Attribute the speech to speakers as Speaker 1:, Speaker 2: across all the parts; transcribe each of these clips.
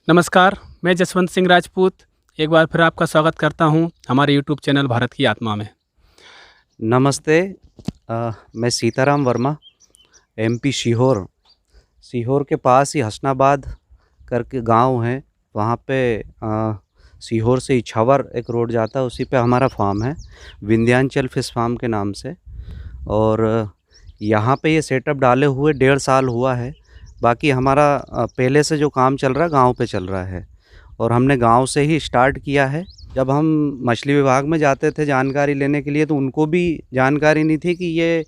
Speaker 1: नमस्कार, मैं जसवंत सिंह राजपूत एक बार फिर आपका स्वागत करता हूं हमारे यूट्यूब चैनल भारत की आत्मा में।
Speaker 2: नमस्ते। मैं सीताराम वर्मा, एमपी सीहोर। सीहोर के पास ही हसनाबाद करके गांव है, वहाँ पे सीहोर से इछावर एक रोड जाता है, उसी पे हमारा फार्म है, विंध्याचल फिश फार्म के नाम से। और यहाँ पे ये सेटअप डाले हुए 1.5 साल हुआ है। बाकी हमारा पहले से जो काम चल रहा है गांव पे चल रहा है, और हमने गांव से ही स्टार्ट किया है। जब हम मछली विभाग में जाते थे जानकारी लेने के लिए, तो उनको भी जानकारी नहीं थी कि ये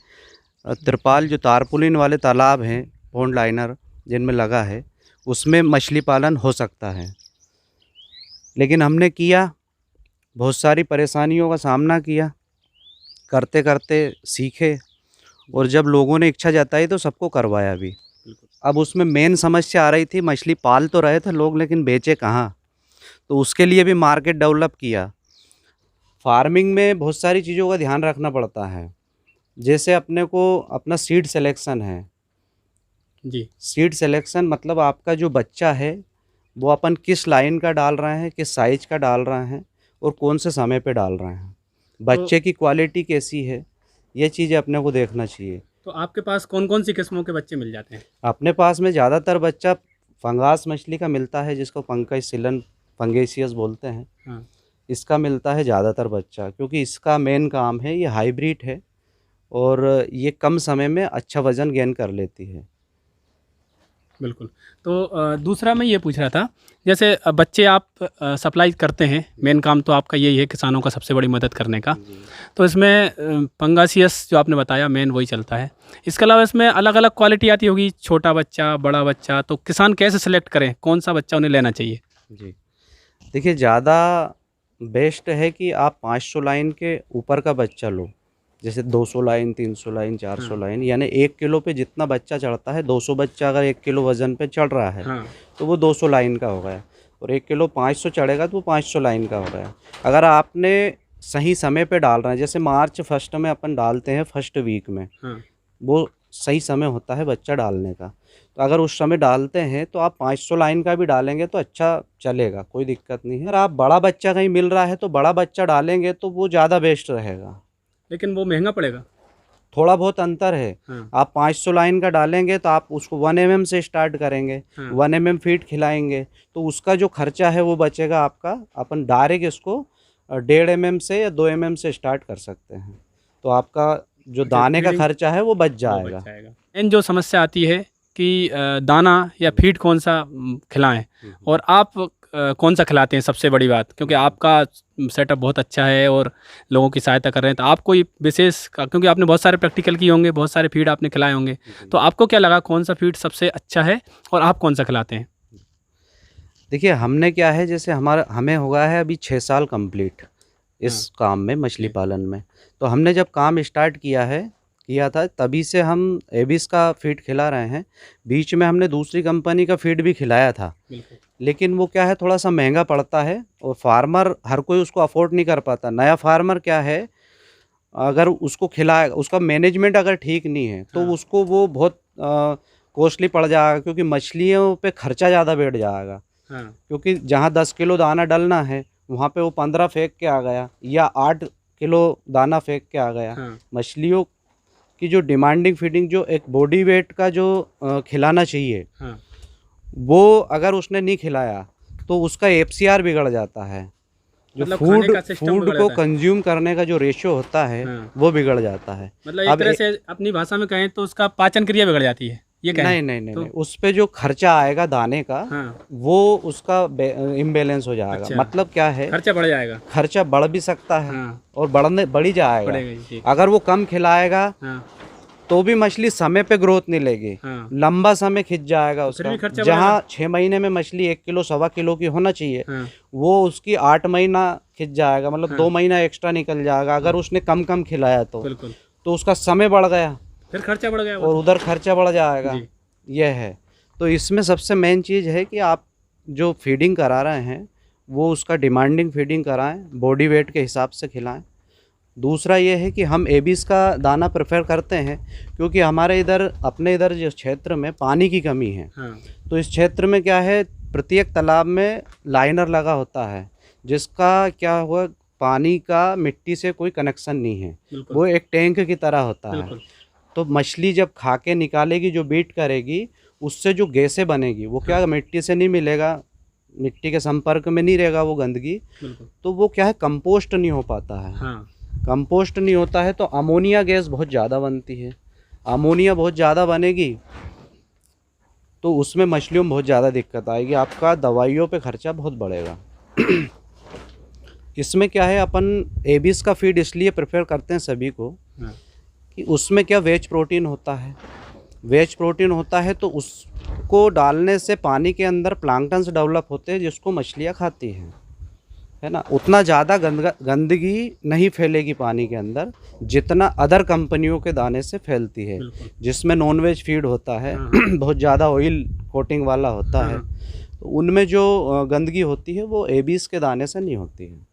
Speaker 2: तिरपाल जो तारपुलिन वाले तालाब हैं, पॉन्ड लाइनर जिनमें लगा है, उसमें मछली पालन हो सकता है। लेकिन हमने किया, बहुत सारी परेशानियों का सामना किया, करते करते सीखे, और जब लोगों ने इच्छा जताई तो सबको करवाया भी। अब उसमें मेन समस्या आ रही थी, मछली पाल तो रहे थे लोग, लेकिन बेचे कहाँ। तो उसके लिए भी मार्केट डेवलप किया। फार्मिंग में बहुत सारी चीज़ों का ध्यान रखना पड़ता है। जैसे अपने को अपना सीड सिलेक्शन है।
Speaker 1: जी।
Speaker 2: सीड सिलेक्शन मतलब आपका जो बच्चा है वो अपन किस लाइन का डाल रहे हैं, किस साइज का डाल रहे हैं, और कौन से समय पे डाल रहे हैं, बच्चे की क्वालिटी कैसी है, ये चीज़ें अपने को देखना चाहिए।
Speaker 1: तो आपके पास कौन-कौन सी किस्मों के बच्चे मिल जाते हैं?
Speaker 2: अपने पास में ज़्यादातर बच्चा फंगास मछली का मिलता है, जिसको पंकज सिलन फंगेसियस बोलते हैं।
Speaker 1: हाँ,
Speaker 2: इसका मिलता है ज़्यादातर बच्चा, क्योंकि इसका मेन काम है, ये हाइब्रिड है और ये कम समय में अच्छा वज़न गेन कर लेती है।
Speaker 1: बिल्कुल। तो दूसरा मैं ये पूछ रहा था, जैसे बच्चे आप सप्लाई करते हैं, मेन काम तो आपका यही है किसानों का सबसे बड़ी मदद करने का।
Speaker 2: जी।
Speaker 1: तो इसमें पंगासियस जो आपने बताया मेन वही चलता है। इसके अलावा इसमें अलग-अलग क्वालिटी आती होगी, छोटा बच्चा, बड़ा बच्चा, तो किसान कैसे सेलेक्ट करें, कौन-सा बच्चा उन्हें लेना चाहिए?
Speaker 2: जी। देखिए, ज़्यादा बेस्ट है कि आप 500 लाइन के ऊपर का बच्चा लो। जैसे 200 लाइन, 300 लाइन, 400
Speaker 1: हाँ,
Speaker 2: लाइन, यानी 1 किलो पे जितना बच्चा चढ़ता है, 200 बच्चा अगर 1 किलो वज़न पे चढ़ रहा है,
Speaker 1: हाँ,
Speaker 2: तो वो 200 लाइन का हो गया। और 1 किलो 500 चढ़ेगा तो वो 500 लाइन का हो गया। अगर आपने सही समय पे डाल रहे हैं, जैसे मार्च फर्स्ट में अपन डालते हैं, फर्स्ट वीक में,
Speaker 1: हाँ,
Speaker 2: वो सही समय होता है बच्चा डालने का। तो अगर उस समय डालते हैं तो आप 500 लाइन का भी डालेंगे तो अच्छा चलेगा, कोई दिक्कत नहीं है। अगर आप बड़ा बच्चा कहीं मिल रहा है तो बड़ा बच्चा डालेंगे तो वो ज़्यादा बेस्ट रहेगा।
Speaker 1: लेकिन वो महँगा पड़ेगा?
Speaker 2: थोड़ा बहुत अंतर है।
Speaker 1: हाँ,
Speaker 2: आप 500 लाइन का डालेंगे तो आप उसको 1 mm से स्टार्ट करेंगे,
Speaker 1: हाँ,
Speaker 2: 1 mm फीड खिलाएंगे, तो उसका जो खर्चा है वो बचेगा आपका। अपन डायरेक्ट इसको 1.5 mm से या 2 mm से स्टार्ट कर सकते हैं, तो आपका जो
Speaker 1: अच्छा
Speaker 2: दाने का
Speaker 1: फीडिंग
Speaker 2: खर्चा है वो बच
Speaker 1: वो बच
Speaker 2: जाएगा।
Speaker 1: जाएगा। मेन जो समस्या आती है कि दाना या फीड कौन-सा खिलाएँ और आप कौन-सा खिलाते हैं सबसे बड़ी बात? क्योंकि आपका सेटअप बहुत अच्छा है और लोगों की सहायता कर रहे हैं, तो आप कोई विशेष क्योंकि आपने बहुत सारे प्रैक्टिकल किए होंगे, बहुत सारे फीड आपने खिलाए होंगे, तो आपको क्या लगा कौन-सा फीड सबसे अच्छा है और आप कौन-सा खिलाते हैं?
Speaker 2: देखिए, हमने क्या है, जैसे हमें हुआ है अभी 6 साल कंप्लीट
Speaker 1: हाँ,
Speaker 2: इस काम में, मछली
Speaker 1: जी,
Speaker 2: पालन में। तो हमने जब काम स्टार्ट किया था, तभी से हम एबिस का फीड खिला रहे हैं। बीच में हमने दूसरी कंपनी का फीड भी खिलाया था,
Speaker 1: बिल्कुल।
Speaker 2: लेकिन वो क्या है, थोड़ा-सा महँगा पड़ता है और फार्मर हर कोई उसको अफ़ोर्ड नहीं कर पाता। नया फार्मर क्या है, अगर उसको खिलाएगा, उसका मैनेजमेंट अगर ठीक नहीं है, तो
Speaker 1: हाँ,
Speaker 2: उसको वो बहुत कॉस्टली पड़ जाएगा, क्योंकि मछलियों पे खर्चा ज़्यादा बैठ जाएगा।
Speaker 1: हाँ,
Speaker 2: क्योंकि जहाँ 10 किलो दाना डलना है, वहाँ पे वो 15 फेंक के आ गया या 8 किलो दाना फेंक के आ गया।
Speaker 1: हाँ,
Speaker 2: मछलियों की जो डिमांडिंग फीडिंग, जो एक बॉडी वेट का जो खिलाना चाहिए,
Speaker 1: हाँ,
Speaker 2: वो अगर उसने नहीं खिलाया तो उसका एफसीआर बिगड़ जाता है। जो
Speaker 1: मतलब खाने
Speaker 2: फूड
Speaker 1: का सिस्टम
Speaker 2: फूड
Speaker 1: बिगड़
Speaker 2: को
Speaker 1: जाता है।
Speaker 2: कंज्यूम करने का जो रेशियो होता है,
Speaker 1: हाँ,
Speaker 2: वो बिगड़ जाता है।
Speaker 1: मतलब एक
Speaker 2: अब
Speaker 1: तरह से अपनी भाषा में कहें तो उसका पाचन क्रिया बिगड़ जाती है, ये कहें
Speaker 2: नहीं, नहीं, नहीं,
Speaker 1: तो?
Speaker 2: नहीं, उस पे जो खर्चा आएगा दाने का,
Speaker 1: हाँ,
Speaker 2: वो उसका इम्बैलेंस हो जाएगा।
Speaker 1: अच्छा,
Speaker 2: मतलब क्या है,
Speaker 1: खर्चा बढ़ जाएगा।
Speaker 2: खर्चा बढ़ भी सकता है
Speaker 1: हाँ,
Speaker 2: और बढ़ी जाएगा।
Speaker 1: बढ़ेगा जी, ठीक।
Speaker 2: अगर वो कम खिलाएगा
Speaker 1: हाँ,
Speaker 2: तो भी मछली समय पे ग्रोथ नहीं लेगी,
Speaker 1: हाँ,
Speaker 2: लंबा समय खिंच जाएगा
Speaker 1: तो फिर भी
Speaker 2: उसका।
Speaker 1: खर्चा बढ़ेगा।
Speaker 2: जहाँ 6 महीने में मछली 1 किलो सवा किलो की होना चाहिए,
Speaker 1: हाँ,
Speaker 2: वो उसकी 8 महीना खिंच जाएगा, मतलब 2
Speaker 1: हाँ,
Speaker 2: महीना एक्स्ट्रा निकल जाएगा अगर उसने कम कम खिलाया
Speaker 1: बिल्कुल,
Speaker 2: तो उसका समय बढ़ गया
Speaker 1: फिर खर्चा बढ़ गया वो
Speaker 2: और
Speaker 1: तो।
Speaker 2: उधर खर्चा बढ़ जाएगा।
Speaker 1: जी,
Speaker 2: यह है। तो इसमें सबसे मेन चीज़ है कि आप जो फीडिंग करा रहे हैं, वो उसका डिमांडिंग फीडिंग कराएँ, बॉडी वेट के हिसाब से खिलाएँ। दूसरा ये है कि हम एबिस का दाना प्रेफ़र करते हैं, क्योंकि हमारे इधर, अपने इधर जो क्षेत्र में पानी की कमी है,
Speaker 1: हाँ,
Speaker 2: तो इस क्षेत्र में क्या है, प्रत्येक तालाब में लाइनर लगा होता है, जिसका क्या हुआ, पानी का मिट्टी से कोई कनेक्शन नहीं है,
Speaker 1: बिल्कुल
Speaker 2: वो एक टैंक की तरह होता है।
Speaker 1: बिल्कुल
Speaker 2: तो मछली जब खा के निकालेगी, जो बीट करेगी, उससे जो गैसें बनेगी वो क्या मिट्टी से नहीं मिलेगा, मिट्टी के संपर्क में नहीं रहेगा वो गंदगी,
Speaker 1: बिल्कुल।
Speaker 2: तो वो क्या है, कंपोस्ट नहीं हो पाता है।
Speaker 1: हाँ
Speaker 2: कंपोस्ट नहीं होता है तो अमोनिया गैस बहुत ज़्यादा बनती है। अमोनिया बहुत ज़्यादा बनेगी तो उसमें मछलियों में बहुत ज़्यादा दिक्कत आएगी, आपका दवाइयों पे खर्चा बहुत बढ़ेगा। इसमें क्या है, अपन एबिस का फीड इसलिए प्रेफर करते हैं सभी को
Speaker 1: हाँ
Speaker 2: कि उसमें क्या वेज प्रोटीन होता है। वेज प्रोटीन होता है तो उसको डालने से पानी के अंदर प्लांक्टन्स डेवलप होते हैं जिसको मछलियाँ खाती हैं, है ना। उतना ज़्यादा गंदगी नहीं फैलेगी पानी के अंदर जितना अदर कंपनियों के दाने से फैलती है,
Speaker 1: बिल्कुल।
Speaker 2: जिसमें नॉनवेज फीड होता है,
Speaker 1: हाँ।
Speaker 2: बहुत ज़्यादा ऑयल कोटिंग वाला होता है,
Speaker 1: हाँ।
Speaker 2: तो उनमें जो गंदगी होती है वो एबीस के दाने से नहीं होती है।